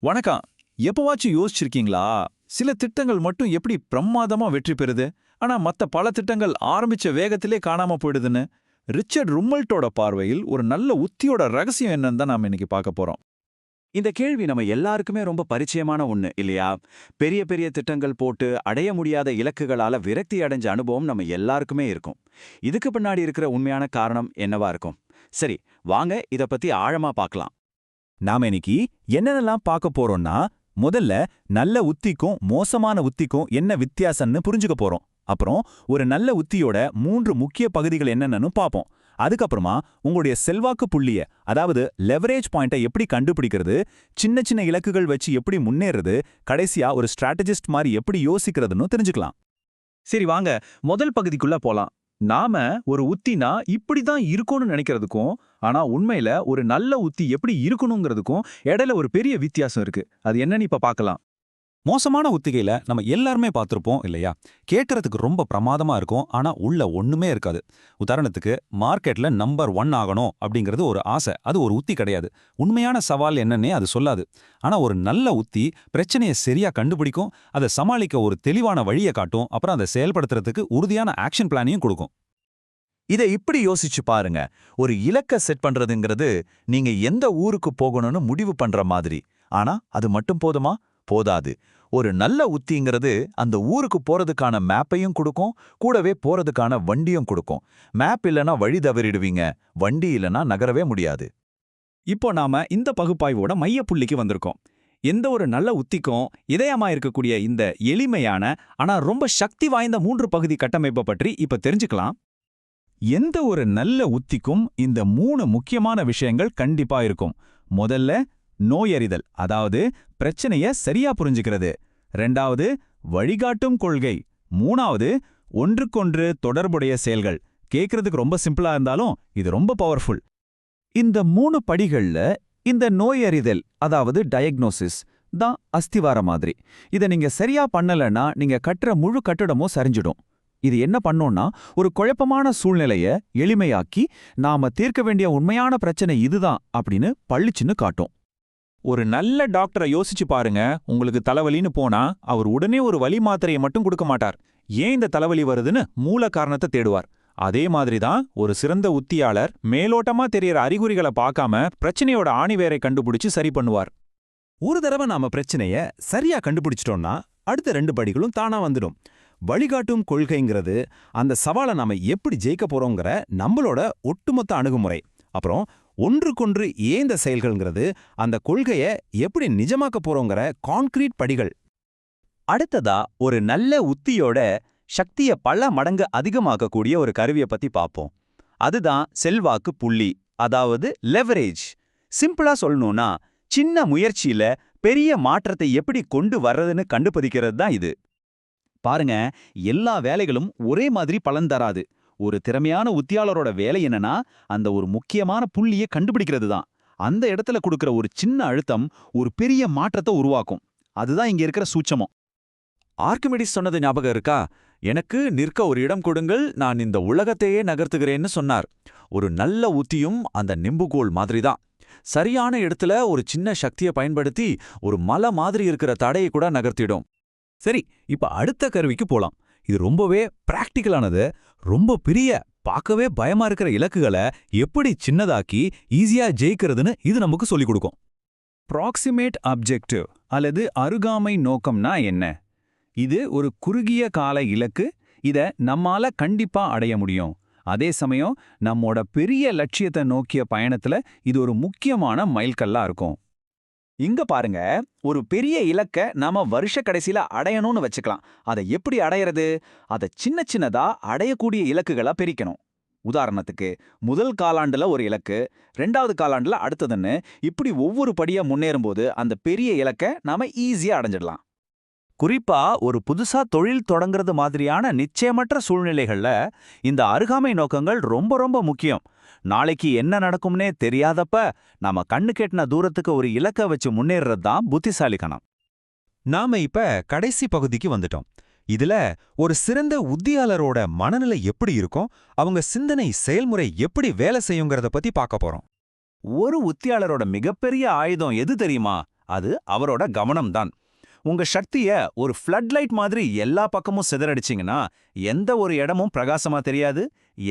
வணக்கம். எப்பவாச்சும் யோசிச்சிருக்கீங்களா? சில திட்டங்கள் மட்டும் எப்படி பிரமாதமா வெற்றி பெறுது, ஆனா மத்த பல திட்டங்கள் ஆரம்பிச்ச வேகத்திலே காணாம போயிடுதுன்னு? ரிச்சர்ட் ரும்மல்ட்டோட பார்வையில் ஒரு நல்ல உத்தியோட ரகசியம் என்னன்னு தான் நாம இன்னைக்கு பார்க்க போறோம். இந்த கேள்வி நம்ம எல்லாருக்குமே ரொம்ப பரிச்சயமான ஒண்ணு இல்லையா? பெரிய பெரிய திட்டங்கள் போட்டு அடைய முடியாத இலக்குகளால விரக்தி அடைஞ்ச அனுபவம் நம்ம எல்லாருக்குமே இருக்கும். இதுக்கு பின்னாடி இருக்கிற உண்மையான காரணம் என்னவா இருக்கும்? சரி, வாங்க இத பத்தி ஆழமா பார்க்கலாம். நாம இன்னைக்கு என்னென்னலாம் பார்க்க போறோம்னா, முதல்ல நல்ல உத்திக்கும் மோசமான உத்திக்கும் என்ன வித்தியாசம்னு புரிஞ்சுக்க போறோம். அப்புறம் ஒரு நல்ல உத்தியோட 3 முக்கிய பகுதிகள் என்னென்னு பார்ப்போம். அதுக்கப்புறமா உங்களுடைய செல்வாக்கு புள்ளிய, அதாவது லெவரேஜ் பாயிண்ட்டை எப்படி கண்டுபிடிக்கிறது, சின்ன சின்ன இலக்குகள் வச்சு எப்படி முன்னேறது, கடைசியா ஒரு ஸ்ட்ராட்டஜிஸ்ட் மாதிரி எப்படி யோசிக்கிறதுன்னு தெரிஞ்சுக்கலாம். சரி வாங்க, முதல் பகுதிக்குள்ள போலாம். நாம ஒரு உத்தினா இப்படிதான் இருக்கும்னு நினைக்கிறதுக்கும், ஆனா உண்மையில ஒரு நல்ல உத்தி எப்படி இருக்கணுங்கிறதுக்கும் இடையில ஒரு பெரிய வித்தியாசம் இருக்கு. அது என்னன்னு இப்ப பார்க்கலாம். மோசமான உத்திகையில நம்ம எல்லாருமே பார்த்திருப்போம் இல்லையா? கேட்கறதுக்கு ரொம்ப பிரமாதமா இருக்கும், ஆனா உள்ள ஒண்ணுமே இருக்காது. உதாரணத்துக்கு, மார்க்கெட்ல நம்பர் 1 ஆகணும் அப்படிங்கிறது ஒரு ஆசை, அது ஒரு உத்தி கிடையாது. உண்மையான சவால் என்னன்னே அது சொல்லாது. ஆனா ஒரு நல்ல உத்தி பிரச்சனையை சரியா கண்டுபிடிக்கும், அதை சமாளிக்க ஒரு தெளிவான வழியை காட்டும், அப்புறம் அதை செயல்படுத்துறதுக்கு உறுதியான ஆக்ஷன் பிளானையும் கொடுக்கும். இதை இப்படி யோசிச்சு பாருங்க. ஒரு இலக்க செட் பண்றதுங்கிறது நீங்க எந்த ஊருக்கு போகணும்னு முடிவு பண்ற மாதிரி. ஆனா அது மட்டும் போதுமா? போதாது. ஒரு நல்ல உத்திங்கிறது அந்த ஊருக்கு போறதுக்கான மேப்பையும் கொடுக்கும், கூடவே போறதுக்கான வண்டியும் கொடுக்கும். மேப் இல்லனா வழி தவறிடுவீங்க, வண்டி இல்லனா நகரவே முடியாது. இப்போ நாம இந்த பகுப்பாய்வோட மையப்புள்ளிக்கு வந்திருக்கோம். எந்த ஒரு நல்ல உத்திக்கும் இதயமா இருக்கக்கூடிய இந்த எளிமையான ஆனா ரொம்ப சக்தி வாய்ந்த 3 பகுதி கட்டமைப்பை பற்றி இப்ப தெரிஞ்சுக்கலாம். எந்த ஒரு நல்ல உத்திக்கும் இந்த 3 முக்கியமான விஷயங்கள் கண்டிப்பா இருக்கும். முதல்ல நோயறிதல், அதாவது பிரச்சனைய சரியா புரிஞ்சுக்கிறது. 2வது வழிகாட்டும் கொள்கை. 3வது ஒன்றுக்கொன்று தொடர்புடைய செயல்கள். கேட்கறதுக்கு ரொம்ப சிம்பிளா இருந்தாலும் இது ரொம்ப பவர்ஃபுல். இந்த 3 படிகள்ல இந்த நோயறிதல், அதாவது டயக்னோசிஸ் தான் அஸ்திவார மாதிரி. இதை நீங்க சரியா பண்ணலன்னா நீங்க கட்டுற முழு கட்டடமும் சரிஞ்சிடும். இது என்ன பண்ணோம்னா, ஒரு குழப்பமான சூழ்நிலைய எளிமையாக்கி நாம தீர்க்க வேண்டிய உண்மையான பிரச்சனை இதுதான் அப்படின்னு பளிச்சுன்னு காட்டும். ஒரு நல்ல டாக்டரை யோசிச்சு பாருங்க. உங்களுக்கு தலைவலின்னு போனா அவர் உடனே ஒரு வலி மாத்திரையை மட்டும் கொடுக்க மாட்டார். ஏன் இந்த தலைவலி வருதுன்னு மூல காரணத்தை தேடுவார். அதே மாதிரி தான் ஒரு சிறந்த உத்தியாளர் மேலோட்டமா தெரியற அறிகுறிகளை பார்க்காம பிரச்சனையோட ஆணிவேரை கண்டுபிடிச்சு சரி பண்ணுவார். ஒரு தடவை நாம பிரச்சனைய சரியா கண்டுபிடிச்சிட்டோம்னா அடுத்த 2 படிகளும் தானா வந்துடும். வழிகாட்டும் கொள்கைங்கிறது அந்த சவாலை நாம எப்படி ஜெயிக்க போறோங்கிற நம்மளோட ஒட்டுமொத்த அணுகுமுறை. அப்புறம் ஒன்றுக்கொன்று ஏந்த செயல்கள்ங்கிறது அந்த கொள்கையை எப்படி நிஜமாக்க போறோங்கிற கான்கிரீட் படிகள். அடுத்ததா ஒரு நல்ல உத்தியோட சக்திய பல மடங்கு அதிகமாக்கக்கூடிய ஒரு கருவியை பத்தி பார்ப்போம். அதுதான் செல்வாக்கு புள்ளி, அதாவது லெவரேஜ். சிம்பிளா சொல்லணும்னா, சின்ன முயற்சியில பெரிய மாற்றத்தை எப்படி கொண்டு வர்றதுன்னு கண்டுபிடிக்கிறது தான் இது. பாருங்க, எல்லா வேலைகளும் ஒரே மாதிரி பலன் தராது. ஒரு திறமையான உத்தியாளரோட வேலை என்னன்னா, அந்த ஒரு முக்கியமான புள்ளியை கண்டுபிடிக்கிறது தான். அந்த இடத்துல கொடுக்கிற ஒரு சின்ன அழுத்தம் ஒரு பெரிய மாற்றத்தை உருவாக்கும். அதுதான் இங்க இருக்கிற சூட்சமம். ஆர்க்கிமிடிஸ் சொன்னது ஞாபகம் இருக்கா? எனக்கு நிற்க ஒரு இடம் கொடுங்கள், நான் இந்த உலகத்தையே நகர்த்துகிறேன்னு சொன்னார். ஒரு நல்ல உத்தியும் அந்த நிம்புகோல் மாதிரி தான். சரியான இடத்துல ஒரு சின்ன சக்தியை பயன்படுத்தி ஒரு மலை மாதிரி இருக்கிற தடையை கூட நகர்த்திடும். சரி, இப்ப அடுத்த கருவிக்கு போலாம். இது ரொம்பவே பிராக்டிக்கலானது. ரொம்ப பெரிய, பார்க்கவே பயமா இருக்கிற இலக்குகளை எப்படி சின்னதாக்கி ஈஸியா ஜெயிக்கிறதுன்னு இது நமக்கு சொல்லிக் கொடுக்கும். ப்ராக்சிமேட் அப்ஜெக்டிவ் அல்லது அருகாமை நோக்கம்னா என்ன? இது ஒரு குறுகிய கால இலக்கு. இத நம்மால கண்டிப்பா அடைய முடியும். அதே சமயம் நம்மோட பெரிய லட்சியத்தை நோக்கிய பயணத்துல இது ஒரு முக்கியமான மைல்கல்லா இருக்கும். இங்க பாருங்க, ஒரு பெரிய இலக்க நாம வருஷ கடைசியில அடையணும்னு வச்சுக்கலாம். அதை எப்படி அடையிறது? அதை சின்ன சின்னதா அடையக்கூடிய இலக்குகளா பிரிக்கணும். உதாரணத்துக்கு, முதல் காலாண்டுல ஒரு இலக்கு, 2வது காலாண்டுல அடுத்ததுன்னு இப்படி ஒவ்வொரு படியா முன்னேறும்போது அந்த பெரிய இலக்க நாம ஈஸியா அடைஞ்சிடலாம். குறிப்பா ஒரு புதுசா தொழில் தொடங்குறது மாதிரியான நிச்சயமற்ற சூழ்நிலைகள்ல இந்த அருகாமை நோக்கங்கள் ரொம்ப ரொம்ப முக்கியம். நாளைக்கு என்ன நடக்கும்னே தெரியாதப்ப நாம கண்ணு கெட்டின தூரத்துக்கு ஒரு இலக்க வச்சு முன்னேறது தான் புத்திசாலித்தனம். நாம இப்ப கடைசி பகுதிக்கு வந்துட்டோம். இதுல ஒரு சிறந்த உத்தியாளரோட மனநிலை எப்படி இருக்கும், அவங்க சிந்தனை செயல்முறை எப்படி வேலை செய்யுங்கிறத பத்தி பார்க்க போறோம். ஒரு உத்தியாளரோட மிகப்பெரிய ஆயுதம் எது தெரியுமா? அது அவரோட கவனம்தான். உங்க சக்திய ஒரு ஃப்ளட் லைட் மாதிரி எல்லா பக்கமும் சிதறடிச்சிங்கன்னா எந்த ஒரு இடமும் பிரகாசமா தெரியாது,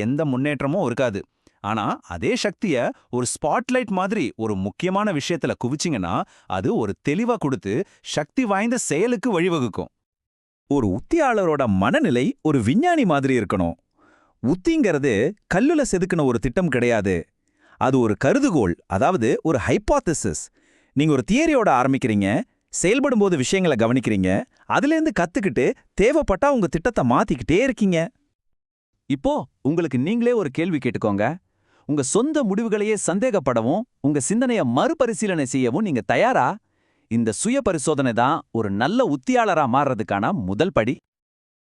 எந்த முன்னேற்றமும் இருக்காது. ஆனா அதே சக்திய ஒரு ஸ்பாட்லைட் மாதிரி ஒரு முக்கியமான விஷயத்துல குவிச்சிங்கன்னா அது ஒரு தெளிவா கொடுத்து சக்தி வாய்ந்த செயலுக்கு வழிவகுக்கும். ஒரு உத்தியாளரோட மனநிலை ஒரு விஞ்ஞானி மாதிரி இருக்கணும். உத்திங்கிறது கல்லுல செதுக்கின ஒரு திட்டம் கிடையாது. அது ஒரு கருதுகோள், அதாவது ஒரு ஹைப்போதசிஸ். நீங்க ஒரு தியரியோட ஆரம்பிக்கிறீங்க, செயல்படும்போது விஷயங்களை கவனிக்கிறீங்க, அதுலேருந்து கத்துக்கிட்டு தேவைப்பட்டா உங்க திட்டத்தை மாத்திக்கிட்டே இருக்கீங்க. இப்போ உங்களுக்கு நீங்களே ஒரு கேள்வி கேட்டுக்கோங்க. உங்க சொந்த முடிவுகளையே சந்தேகப்படவும் உங்க சிந்தனைய மறுபரிசீலனை செய்யவும் நீங்க தயாரா? இந்த சுய பரிசோதனை தான் ஒரு நல்ல உத்தியாளரா மாறுறதுக்கான முதல் படி.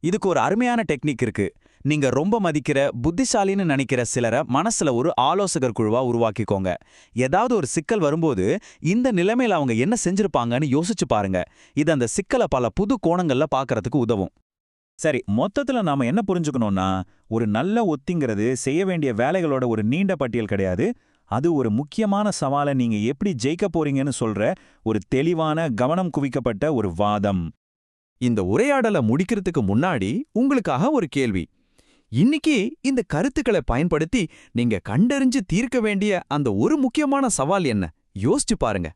இதுக்கு ஒரு அருமையான டெக்னிக் இருக்கு. நீங்க ரொம்ப மதிக்கிற, புத்திசாலின்னு நினைக்கிற சிலரை மனசுல ஒரு ஆலோசகர் குழுவா உருவாக்கிக்கோங்க. ஏதாவது ஒரு சிக்கல் வரும்போது இந்த நிலைமையில அவங்க என்ன செஞ்சிருப்பாங்கன்னு யோசிச்சு பாருங்க. இது அந்த சிக்கலை பல புது கோணங்கள்ல பார்க்கறதுக்கு உதவும். சரி, மொத்தத்துல நாம என்ன புரிஞ்சுக்கணும்னா, ஒரு நல்ல ஒத்திங்கிறது செய்ய வேண்டிய வேலைகளோட ஒரு நீண்ட பட்டியல் கிடையாது. அது ஒரு முக்கியமான சவாலை நீங்க எப்படி ஜெயிக்க போறீங்கன்னு சொல்ற ஒரு தெளிவான, கவனம் குவிக்கப்பட்ட ஒரு வாதம். இந்த உரையாடலை முடிக்கிறதுக்கு முன்னாடி உங்களுக்காக ஒரு கேள்வி. இன்னைக்கு இந்த கருத்துக்களை பயன்படுத்தி நீங்க கண்டறிஞ்சு தீர்க்க வேண்டிய அந்த ஒரு முக்கியமான சவால் என்ன? யோசிச்சு பாருங்க.